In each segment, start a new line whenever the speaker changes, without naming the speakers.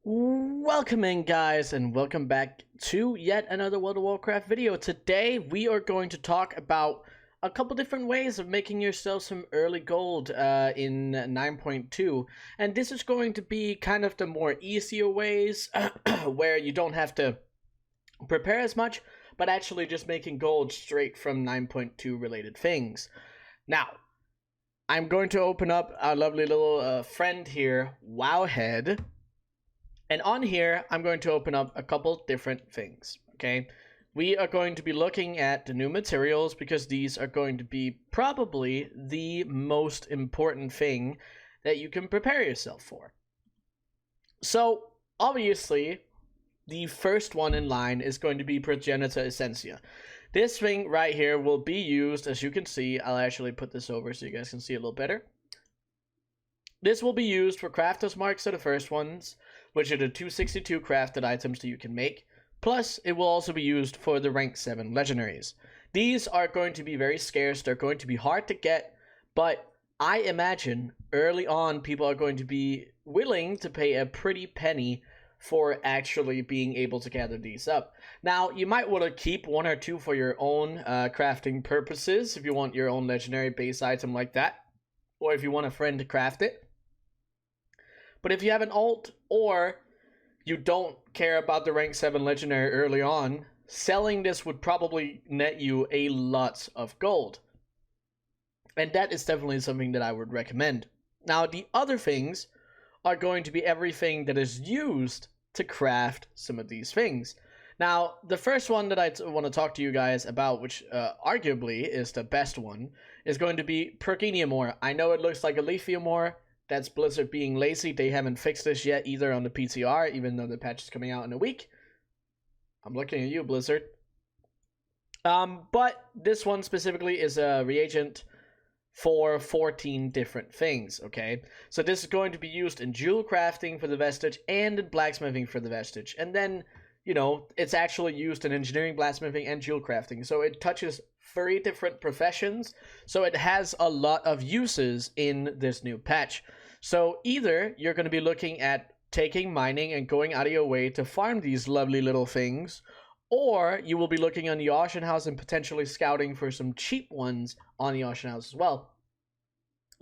Welcome in, guys, and welcome back to yet another World of Warcraft video. Today we are going to talk about a couple different ways of making yourself some early gold in 9.2, and this is going to be kind of the more easier ways where you don't have to prepare as much, but actually just making gold straight from 9.2 related things. Now, I'm going to open up our lovely little friend here, Wowhead. And on here, I'm going to open up a couple different things, okay? We are going to be looking at the new materials because these are going to be probably the most important thing that you can prepare yourself for. So, obviously, the first one in line is going to be Progenitor essentia. This thing right here will be used, as you can see. I'll actually put this over so you guys can see a little better. This will be used for Crafter's Marks are the first ones, which are the 262 crafted items that you can make. Plus, it will also be used for the rank 7 legendaries. These are going to be very scarce, they're going to be hard to get, but I imagine early on people are going to be willing to pay a pretty penny for actually being able to gather these up. Now, you might want to keep one or two for your own crafting purposes if you want your own legendary base item like that, or if you want a friend to craft it. But if you have an alt or you don't care about the rank 7 legendary early on, selling this would probably net you a lot of gold. And that is definitely something that I would recommend. Now, the other things are going to be everything that is used to craft some of these things. Now, the first one that I want to talk to you guys about, which arguably is the best one, is going to be Progenitor. I know it looks like a Leafiamore. That's Blizzard being lazy. They haven't fixed this yet either on the PTR, even though the patch is coming out in a week. I'm looking at you, Blizzard. But this one specifically is a reagent for 14 different things, okay? So this is going to be used in jewel crafting for the vestige and in blacksmithing for the vestige. And then, you know, it's actually used in engineering, blacksmithing, and jewel crafting. So it touches 3 different professions, so it has a lot of uses in this new patch. So either you're going to be looking at taking mining and going out of your way to farm these lovely little things, or you will be looking on the auction house and potentially scouting for some cheap ones on the auction house as well.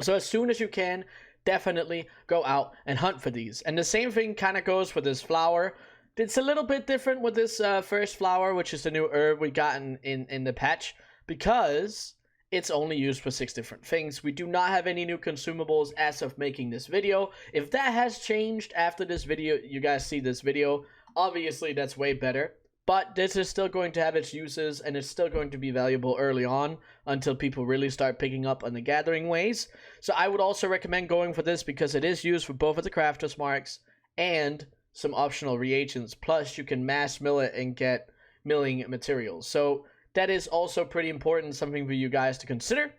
So as soon as you can, definitely go out and hunt for these. And the same thing kind of goes for this flower. It's a little bit different with this first flower, which is the new herb we got in the patch, because it's only used for 6 different things. We do not have any new consumables as of making this video. If that has changed after this video, you guys see this video, obviously that's way better. But this is still going to have its uses, and it's still going to be valuable early on until people really start picking up on the gathering ways. So I would also recommend going for this because it is used for both of the Crafter's Marks and some optional reagents. Plus, you can mass mill it and get milling materials. So that is also pretty important, something for you guys to consider.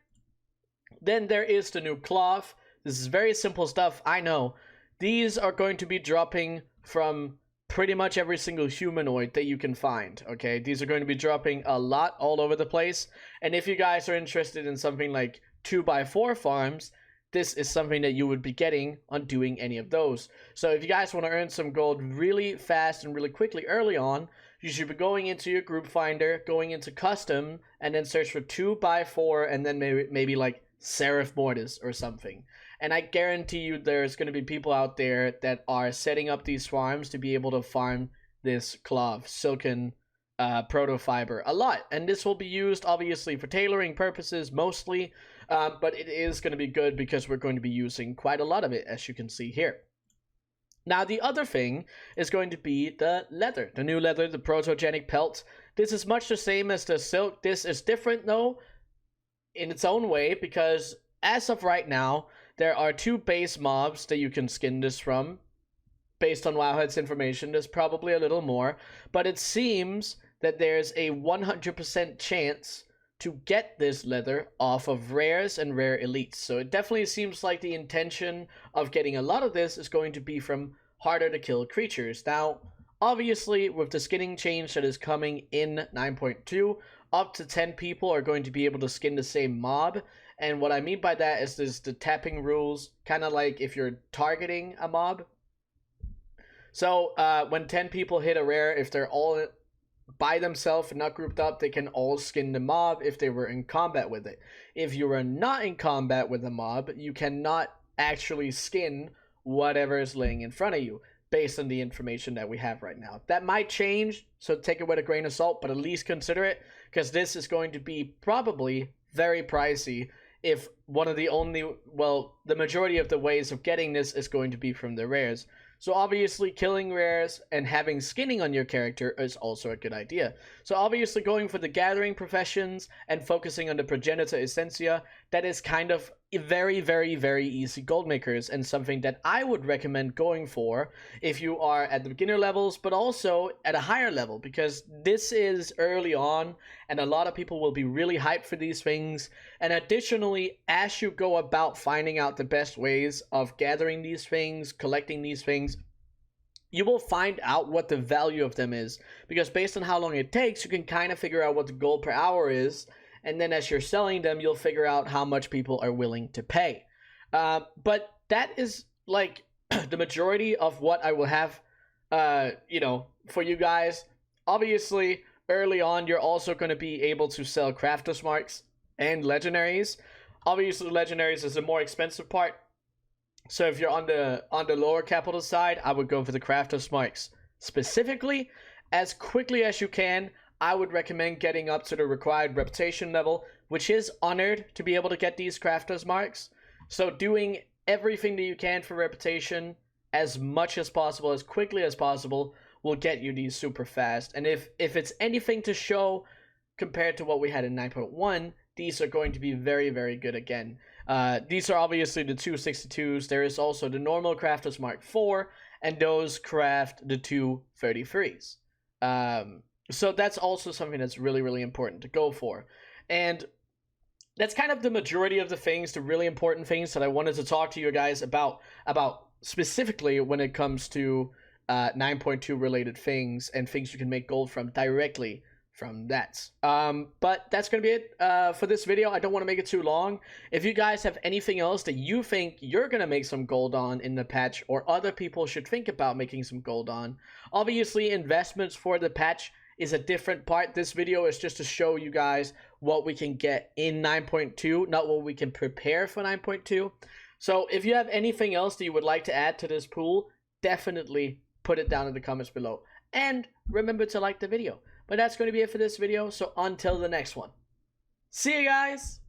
Then there is the new cloth. This is very simple stuff, I know. These are going to be dropping from pretty much every single humanoid that you can find, okay? These are going to be dropping a lot all over the place. And if you guys are interested in something like 2x4 farms, this is something that you would be getting on doing any of those. So if you guys want to earn some gold really fast and really quickly early on, you should be going into your group finder, going into custom, and then search for 2x4, and then maybe like Seraph Mortis or something. And I guarantee you there's going to be people out there that are setting up these farms to be able to farm this cloth, silken protofiber a lot. And this will be used obviously for tailoring purposes mostly, but it is going to be good because we're going to be using quite a lot of it, as you can see here. Now, the other thing is going to be the leather. The new leather, the protogenic pelt. This is much the same as the silk. This is different, though, in its own way, because as of right now, there are 2 base mobs that you can skin this from. Based on Wowhead's information, there's probably a little more. But it seems that there's a 100% chance to get this leather off of rares and rare elites. So it definitely seems like the intention of getting a lot of this is going to be from harder to kill creatures. Now, obviously, with the skinning change that is coming in 9.2, up to 10 people are going to be able to skin the same mob. And what I mean by that is the tapping rules, kind of like if you're targeting a mob. So when 10 people hit a rare, if they're all by themselves and not grouped up, they can all skin the mob if they were in combat with it. If you are not in combat with the mob, you cannot actually skin whatever is laying in front of you based on the information that we have right now. That might change, so take it with a grain of salt, but at least consider it, because this is going to be probably very pricey if one of the only, well, the majority of the ways of getting this is going to be from the rares. So obviously killing rares and having skinning on your character is also a good idea. So obviously going for the gathering professions and focusing on the Progenitor essentia, that is kind of very, very, very easy gold makers, and something that I would recommend going for if you are at the beginner levels, but also at a higher level, because this is early on and a lot of people will be really hyped for these things. And additionally, as you go about finding out the best ways of gathering these things, collecting these things, you will find out what the value of them is, because based on how long it takes, you can kind of figure out what the gold per hour is, and then as you're selling them, you'll figure out how much people are willing to pay. But that is like the majority of what I will have, for you guys. Obviously, early on, you're also going to be able to sell crafters marks and legendaries. Obviously, legendaries is the more expensive part. So if you're on the lower capital side, I would go for the crafters marks specifically. As quickly as you can, I would recommend getting up to the required reputation level, which is honored to be able to get these crafters marks. So doing everything that you can for reputation as much as possible, as quickly as possible, will get you these super fast. And if it's anything to show compared to what we had in 9.1, these are going to be very, very good again. These are obviously the 262s. There is also the normal crafters mark 4, and those craft the 233s. So that's also something that's really, really important to go for. And that's kind of the majority of the things, the really important things that I wanted to talk to you guys about specifically when it comes to 9.2 related things and things you can make gold from directly from that. But that's gonna be it for this video. I don't want to make it too long. If you guys have anything else that you think you're gonna make some gold on in the patch, or other people should think about making some gold on, obviously investments for the patch is a different part. This video is just to show you guys what we can get in 9.2, not what we can prepare for 9.2. So if you have anything else that you would like to add to this pool, definitely put it down in the comments below. And remember to like the video. But that's going to be it for this video, so until the next one. See you guys!